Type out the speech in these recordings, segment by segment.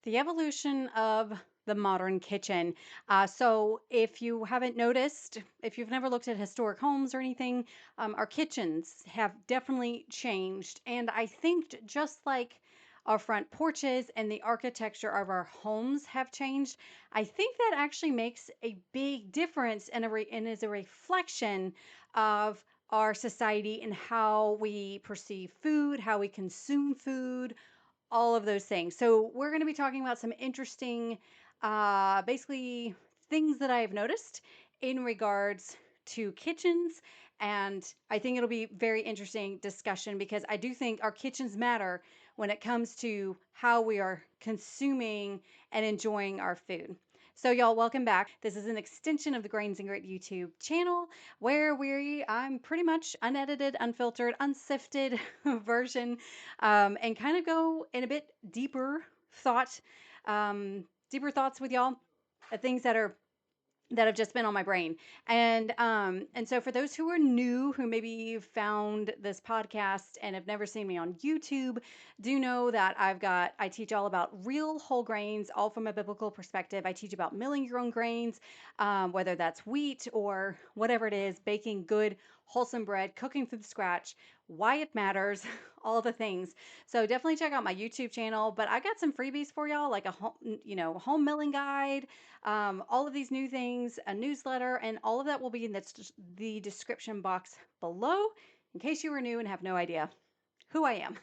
The evolution of the modern kitchen. So, if you haven't noticed, if you've never looked at historic homes or anything, our kitchens have definitely changed. And I think just like our front porches and the architecture of our homes have changed, I think that actually makes a big difference and is a reflection of our society and how we perceive food, how we consume food, all of those things. So we're going to be talking about some interesting, basically things that I've noticed in regards to kitchens. And I think it'll be very interesting discussion because I do think our kitchens matter when it comes to how we are consuming and enjoying our food. So, y'all, welcome back. This is an extension of the Grains and Grit YouTube channel where I'm pretty much unedited, unfiltered, unsifted version, and kind of go in a bit deeper thoughts with y'all, things that have just been on my brain. And so for those who are new, who maybe found this podcast and have never seen me on YouTube, do know that I teach all about real whole grains, all from a biblical perspective. I teach about milling your own grains, whether that's wheat or whatever it is, baking good, wholesome bread, cooking from scratch, why it matters, all the things. So definitely check out my YouTube channel. But I got some freebies for y'all, like home milling guide, all of these new things, a newsletter, and all of that will be in the description box below in case you were new and have no idea who I am.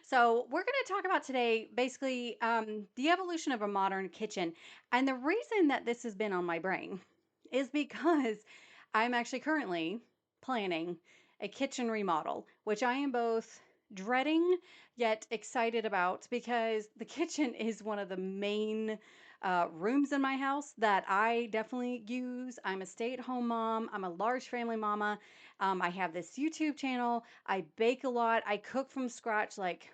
So, we're going to talk about today basically the evolution of a modern kitchen. And the reason that this has been on my brain is because I'm actually currently planning a kitchen remodel, which I am both dreading yet excited about because the kitchen is one of the main rooms in my house that I definitely use. I'm a stay at home mom, I'm a large family mama. I have this YouTube channel. I bake a lot. I cook from scratch, like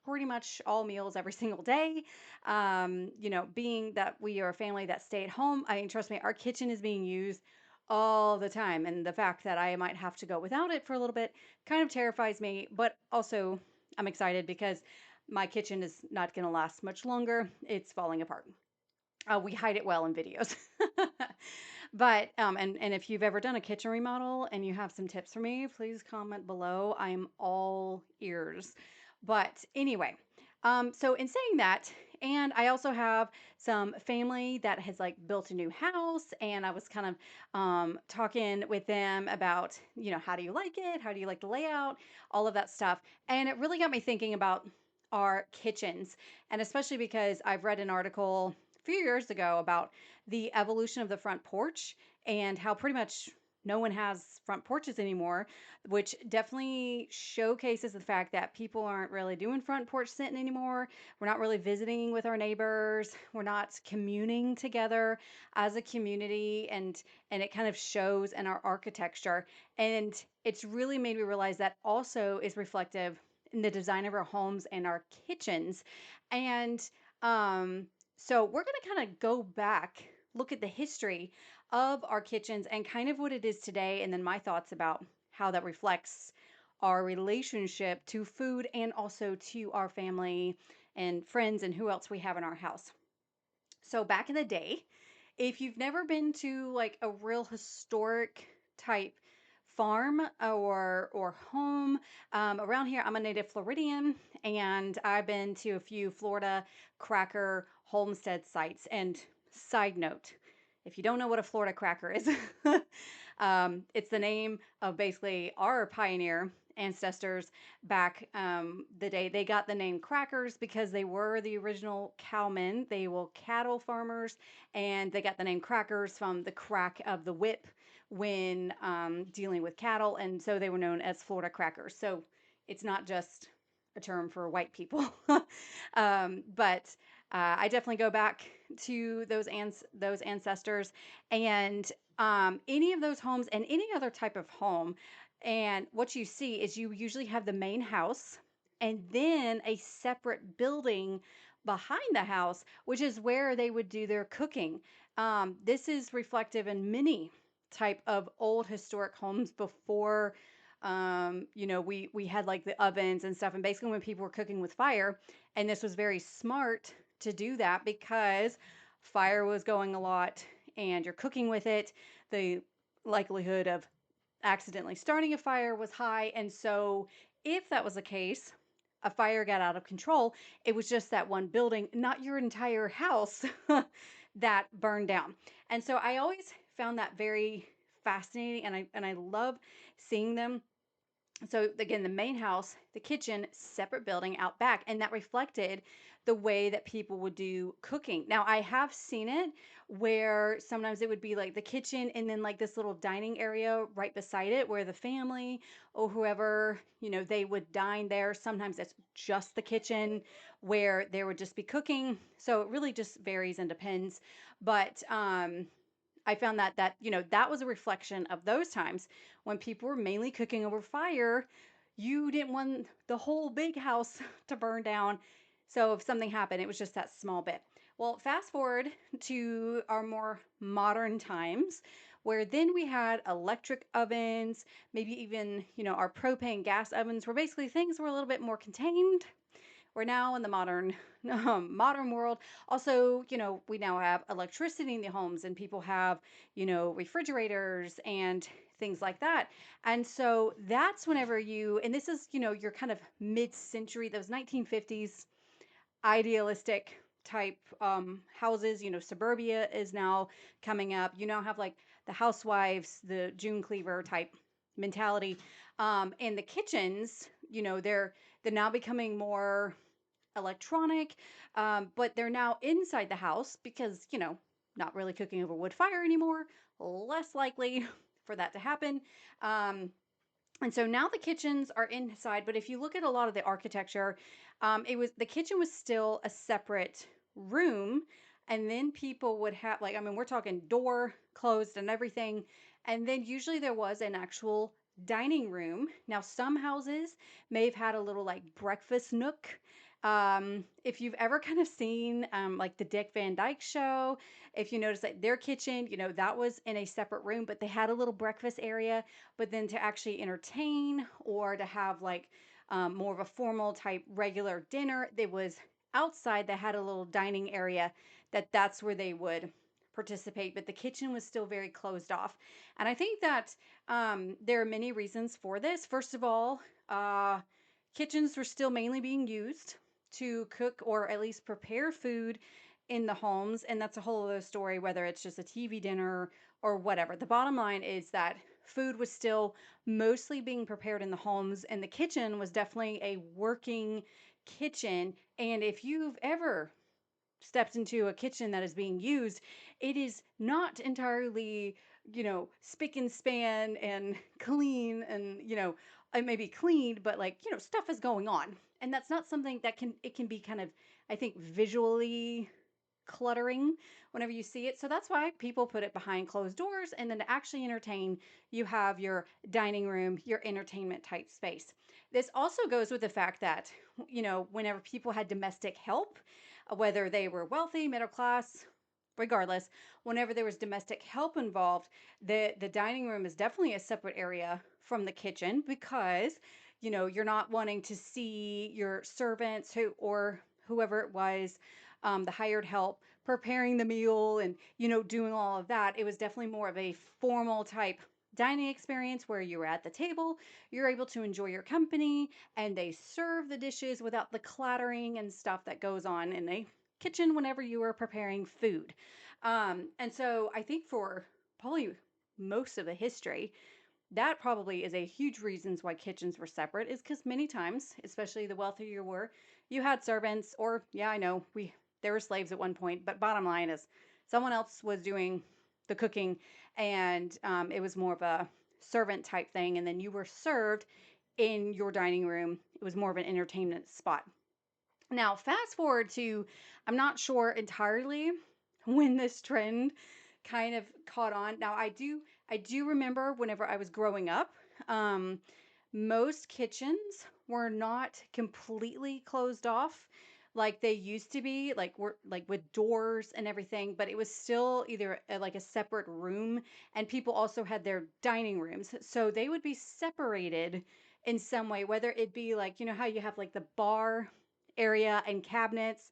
pretty much all meals every single day. Being that we are a family that stay at home, I mean, trust me, our kitchen is being used all the time. And the fact that I might have to go without it for a little bit kind of terrifies me. But also, I'm excited because my kitchen is not going to last much longer. It's falling apart. We hide it well in videos. But and if you've ever done a kitchen remodel and you have some tips for me, please comment below. I am all ears. But anyway, so in saying that, and I also have some family that has like built a new house, and I was kind of talking with them about, how do you like it? How do you like the layout? All of that stuff. And it really got me thinking about our kitchens, and especially because I've read an article few years ago about the evolution of the front porch and how pretty much no one has front porches anymore, which definitely showcases the fact that people aren't really doing front porch sitting anymore. We're not really visiting with our neighbors. We're not communing together as a community, and it kind of shows in our architecture. And it's really made me realize that also is reflective in the design of our homes and our kitchens. And so we're going to kind of go back, look at the history of our kitchens and kind of what it is today, and then my thoughts about how that reflects our relationship to food and also to our family and friends and who else we have in our house. So back in the day, if you've never been to like a real historic type farm or home around here, I'm a native Floridian, and I've been to a few Florida cracker homestead sites. And side note, if you don't know what a Florida cracker is, it's the name of basically our pioneer ancestors back the day. They got the name crackers because they were the original cowmen. They were cattle farmers, and they got the name crackers from the crack of the whip when dealing with cattle. And so they were known as Florida crackers. So it's not just a term for white people. But I definitely go back to those ancestors, and any of those homes and any other type of home. And what you see is you usually have the main house and then a separate building behind the house, which is where they would do their cooking. This is reflective in many type of old historic homes before we had like the ovens and stuff, and basically when people were cooking with fire. And this was very smart to do that because fire was going a lot and you're cooking with it. The likelihood of accidentally starting a fire was high. And so, if that was the case, a fire got out of control, it was just that one building, not your entire house, that burned down. And so, I always found that very fascinating, and I love seeing them. So again, the main house, the kitchen, separate building out back, and that reflected the way that people would do cooking. Now, I have seen it where sometimes it would be like the kitchen and then like this little dining area right beside it where the family or whoever, they would dine there. Sometimes it's just the kitchen where there would just be cooking. So it really just varies and depends. But I found that was a reflection of those times when people were mainly cooking over fire. You didn't want the whole big house to burn down. So if something happened, it was just that small bit. Well, fast forward to our more modern times where then we had electric ovens, maybe even, our propane gas ovens where basically things were a little bit more contained. We're now in the modern modern world. Also, we now have electricity in the homes and people have, refrigerators and things like that. And so that's whenever and this is, your kind of mid-century, those 1950s idealistic type houses. Suburbia is now coming up. You now have like the housewives, the June Cleaver type mentality. And the kitchens, they're now becoming more electronic, but they're now inside the house because, not really cooking over wood fire anymore, less likely for that to happen. Um, and so now the kitchens are inside, but if you look at a lot of the architecture, the kitchen was still a separate room, and then people would have like, I mean, we're talking door closed and everything, and then usually there was an actual dining room. Now some houses may have had a little like breakfast nook. If you've ever kind of seen like the Dick Van Dyke Show, if you notice that their kitchen, that was in a separate room, but they had a little breakfast area. But then to actually entertain or to have like more of a formal type regular dinner, it was outside that had a little dining area that's where they would participate. But the kitchen was still very closed off. And I think that there are many reasons for this. First of all, kitchens were still mainly being used to cook or at least prepare food in the homes. And that's a whole other story, whether it's just a TV dinner or whatever. The bottom line is that food was still mostly being prepared in the homes, and the kitchen was definitely a working kitchen. And if you've ever stepped into a kitchen that is being used, it is not entirely, spick and span and clean and, it may be cleaned, but like, stuff is going on. And that's not something that it can be kind of, I think, visually cluttering whenever you see it. So that's why people put it behind closed doors. And then to actually entertain, you have your dining room, your entertainment type space. This also goes with the fact that, whenever people had domestic help, whether they were wealthy, middle class, regardless, whenever there was domestic help involved, the dining room is definitely a separate area from the kitchen because you're not wanting to see your servants or whoever it was, the hired help preparing the meal and doing all of that. It was definitely more of a formal type dining experience where you're at the table, you're able to enjoy your company, and they serve the dishes without the clattering and stuff that goes on in a kitchen whenever you are preparing food. And so I think for probably most of the history, that probably is a huge reasons why kitchens were separate, is because many times, especially the wealthier you were, you had servants, or yeah, I know there were slaves at one point, but bottom line is someone else was doing the cooking, and it was more of a servant type thing, and then you were served in your dining room. It was more of an entertainment spot. Now, fast forward to, I'm not sure entirely when this trend kind of caught on. Now, I do remember whenever I was growing up, um, most kitchens were not completely closed off like they used to be, like with doors and everything, but it was still either like a separate room, and people also had their dining rooms. So they would be separated in some way, whether it be like, how you have like the bar area and cabinets,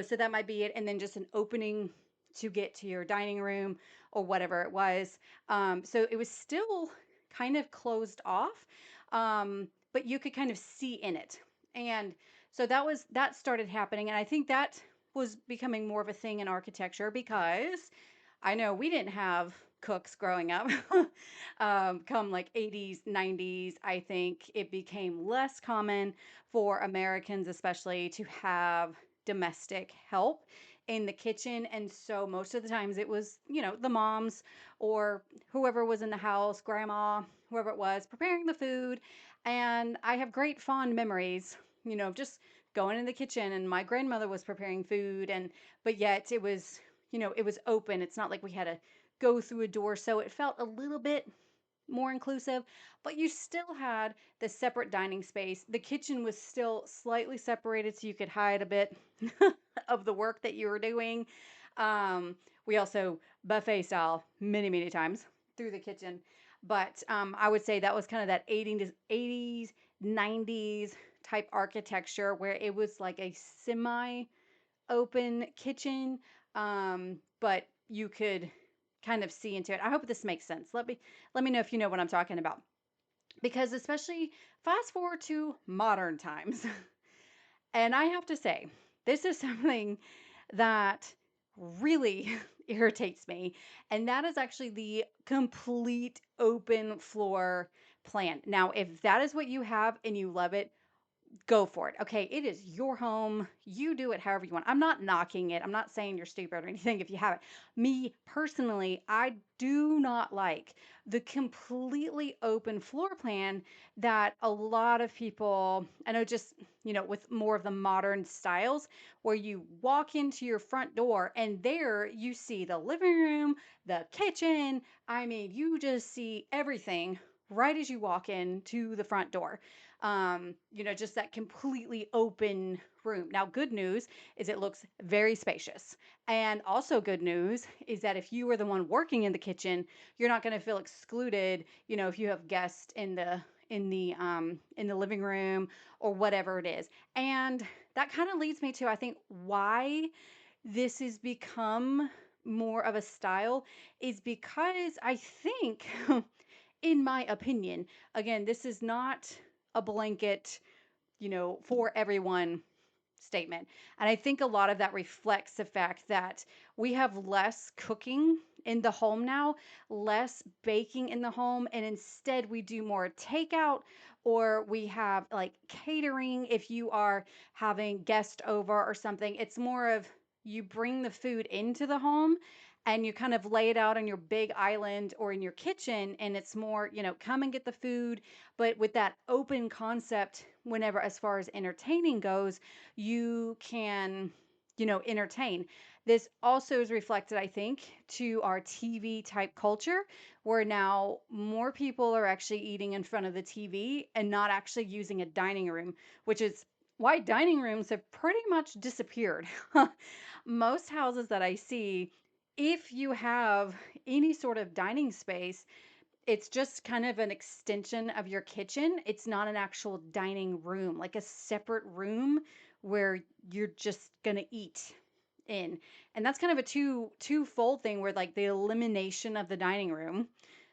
So that might be it. And then just an opening to get to your dining room or whatever it was. So it was still kind of closed off, but you could kind of see in it. And so that started happening. And I think that was becoming more of a thing in architecture because I know we didn't have cooks growing up. Come like 80s, 90s, I think it became less common for Americans, especially, to have domestic help in the kitchen. And so most of the times it was, the moms or whoever was in the house, grandma, whoever it was, preparing the food. And I have great fond memories, just going in the kitchen and my grandmother was preparing food, and but yet it was open. It's not like we had to go through a door. So it felt a little bit more inclusive, but you still had the separate dining space. The kitchen was still slightly separated so you could hide a bit of the work that you were doing. Um, we also buffet style many, many times through the kitchen. But I would say that was kind of that 80s, 90s type architecture where it was like a semi open kitchen, but you could kind of see into it. I hope this makes sense. Let me know if you know what I'm talking about. Because especially fast forward to modern times, and I have to say, this is something that really irritates me, and that is actually the complete open floor plan. Now, if that is what you have and you love it, go for it. Okay, it is your home. You do it however you want. I'm not knocking it. I'm not saying you're stupid or anything if you have it. Me personally, I do not like the completely open floor plan that a lot of people, I know, just, with more of the modern styles, where you walk into your front door and there you see the living room, the kitchen. I mean, you just see everything right as you walk into the front door. Just that completely open room. Now, good news is it looks very spacious. And also good news is that if you are the one working in the kitchen, you're not going to feel excluded, if you have guests in the living room or whatever it is. And that kind of leads me to, I think, why this has become more of a style is because I think in my opinion, again, this is not a blanket, for everyone statement. And I think a lot of that reflects the fact that we have less cooking in the home now, less baking in the home, and instead we do more takeout, or we have like catering if you are having guests over or something. It's more of you bring the food into the home and you kind of lay it out on your big island or in your kitchen, and it's more, come and get the food, but with that open concept. Whenever, as far as entertaining goes, you can, entertain. This also is reflected, I think, to our TV type culture, where now more people are actually eating in front of the TV and not actually using a dining room, which is why dining rooms have pretty much disappeared. Most houses that I see, if you have any sort of dining space, it's just kind of an extension of your kitchen. It's not an actual dining room, like a separate room where you're just gonna eat in. And that's kind of a twofold thing where like the elimination of the dining room,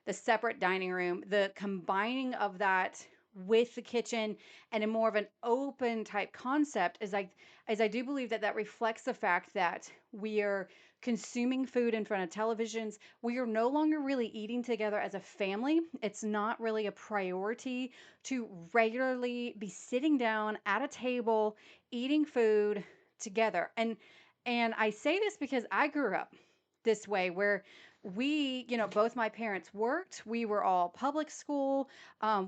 the separate dining room, the combining of that with the kitchen and a more of an open type concept is like as I do believe that that reflects the fact that we are consuming food in front of televisions. We are no longer really eating together as a family. It's not really a priority to regularly be sitting down at a table eating food together. And I say this because I grew up this way where we, both my parents worked. We were all public school.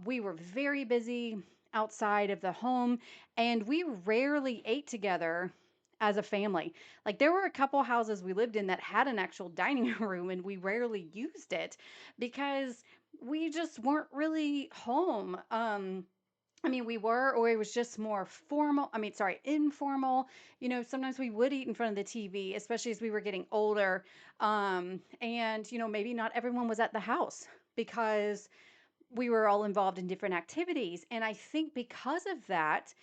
We were very busy outside of the home, and we rarely ate together as a family. Like there were a couple houses we lived in that had an actual dining room, and we rarely used it because we just weren't really home. I mean, we were, or it was just more formal. I mean, sorry, informal. Sometimes we would eat in front of the TV, especially as we were getting older. And, maybe not everyone was at the house because we were all involved in different activities. And I think because of that,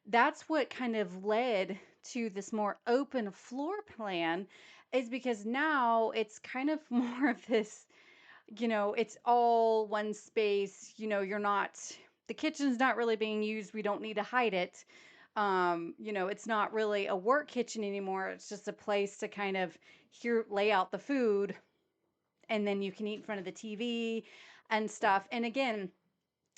that's what kind of led to this more open floor plan is because now it's kind of more of this, it's all one space. You're not, the kitchen's not really being used. We don't need to hide it. It's not really a work kitchen anymore. It's just a place to kind of here lay out the food, and then you can eat in front of the TV and stuff. And again,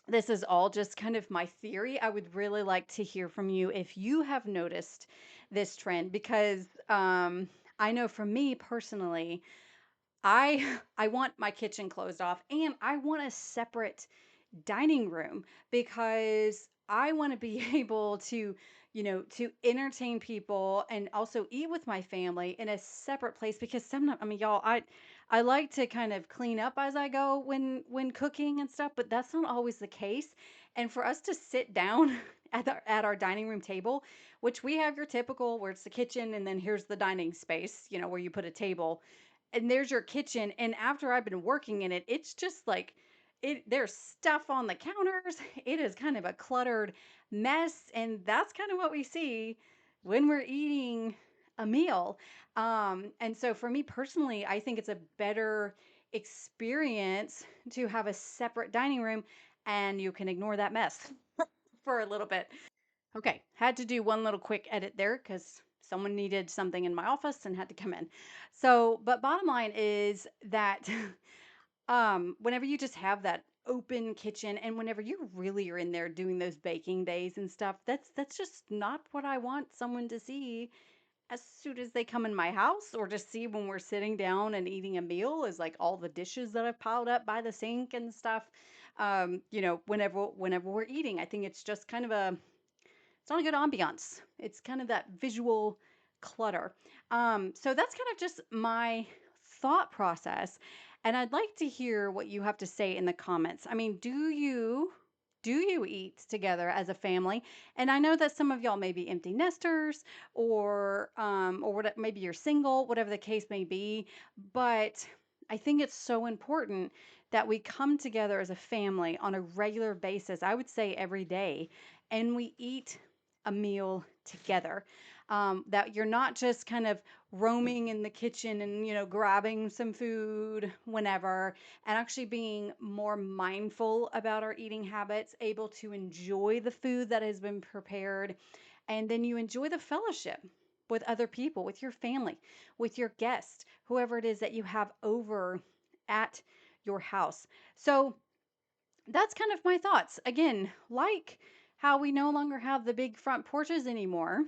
this is all just kind of my theory. I would really like to hear from you if you have noticed this trend, because I know for me personally, I want my kitchen closed off, and I want a separate dining room because I want to be able to, to entertain people and also eat with my family in a separate place, because sometimes, I mean, y'all, I like to kind of clean up as I go when cooking and stuff, but that's not always the case. And for us to sit down at our dining room table, which we have your typical where it's the kitchen and then here's the dining space, where you put a table, and there's your kitchen. And after I've been working in it, it's just like there's stuff on the counters. It is kind of a cluttered mess, and that's kind of what we see when we're eating a meal. And so for me personally, I think it's a better experience to have a separate dining room, and you can ignore that mess for a little bit. Okay, had to do one little quick edit there because someone needed something in my office and had to come in. So, but bottom line is that whenever you just have that open kitchen, and whenever you really are in there doing those baking days and stuff, that's just not what I want someone to see as soon as they come in my house, or just see when we're sitting down and eating a meal, is like all the dishes that I've piled up by the sink and stuff. Whenever we're eating, I think it's just kind of a it's not a good ambiance. It's kind of that visual clutter. So that's kind of just my thought process. And I'd like to hear what you have to say in the comments. I mean, do you eat together as a family? And I know that some of y'all may be empty nesters, or maybe you're single, whatever the case may be. But I think it's so important that we come together as a family on a regular basis. I would say every day, and we eat a meal together. That you're not just kind of roaming in the kitchen and, grabbing some food whenever, and actually being more mindful about our eating habits, able to enjoy the food that has been prepared. And then you enjoy the fellowship with other people, with your family, with your guests, whoever it is that you have over at your house. So, that's kind of my thoughts. Again, like how we no longer have the big front porches anymore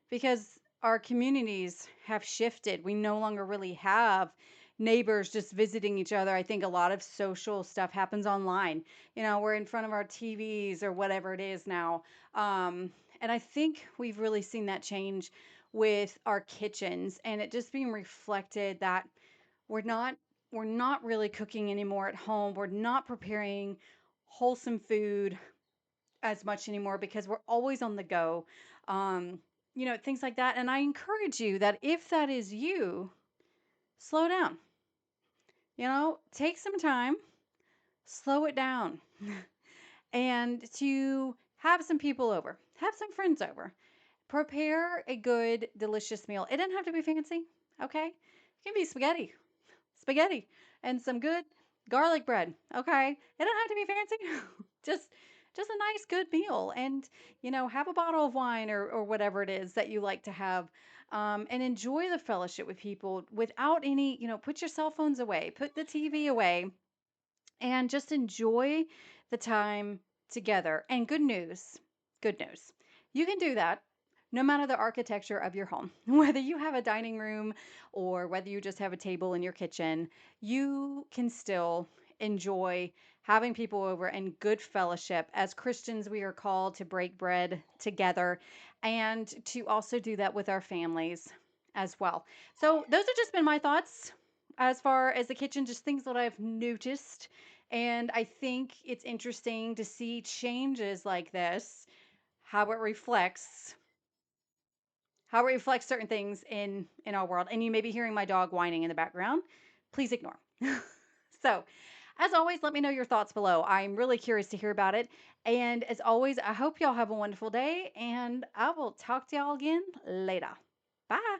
because our communities have shifted. We no longer really have neighbors just visiting each other. I think a lot of social stuff happens online. We're in front of our TVs or whatever it is now. And I think we've really seen that change with our kitchens, and it just being reflected that we're not we're not really cooking anymore at home. We're not preparing wholesome food as much anymore because we're always on the go. Um, things like that. And I encourage you that if that is you, slow down. Take some time, slow it down, and to have some people over, have some friends over. Prepare a good, delicious meal. It doesn't have to be fancy, okay? It can be spaghetti, and some good garlic bread. Okay, it don't have to be fancy. just just a nice good meal, and have a bottle of wine or whatever it is that you like to have, and enjoy the fellowship with people without any. Put your cell phones away, put the TV away, and just enjoy the time together. And good news, you can do that no matter the architecture of your home, whether you have a dining room or whether you just have a table in your kitchen, you can still enjoy having people over and good fellowship. As Christians, we are called to break bread together and to also do that with our families as well. So, those have just been my thoughts as far as the kitchen, just things that I've noticed. And I think it's interesting to see changes like this, how it reflects certain things in our world. And you may be hearing my dog whining in the background. Please ignore. So, As always, let me know your thoughts below. I'm really curious to hear about it. And as always, I hope y'all have a wonderful day, and I will talk to y'all again later. Bye.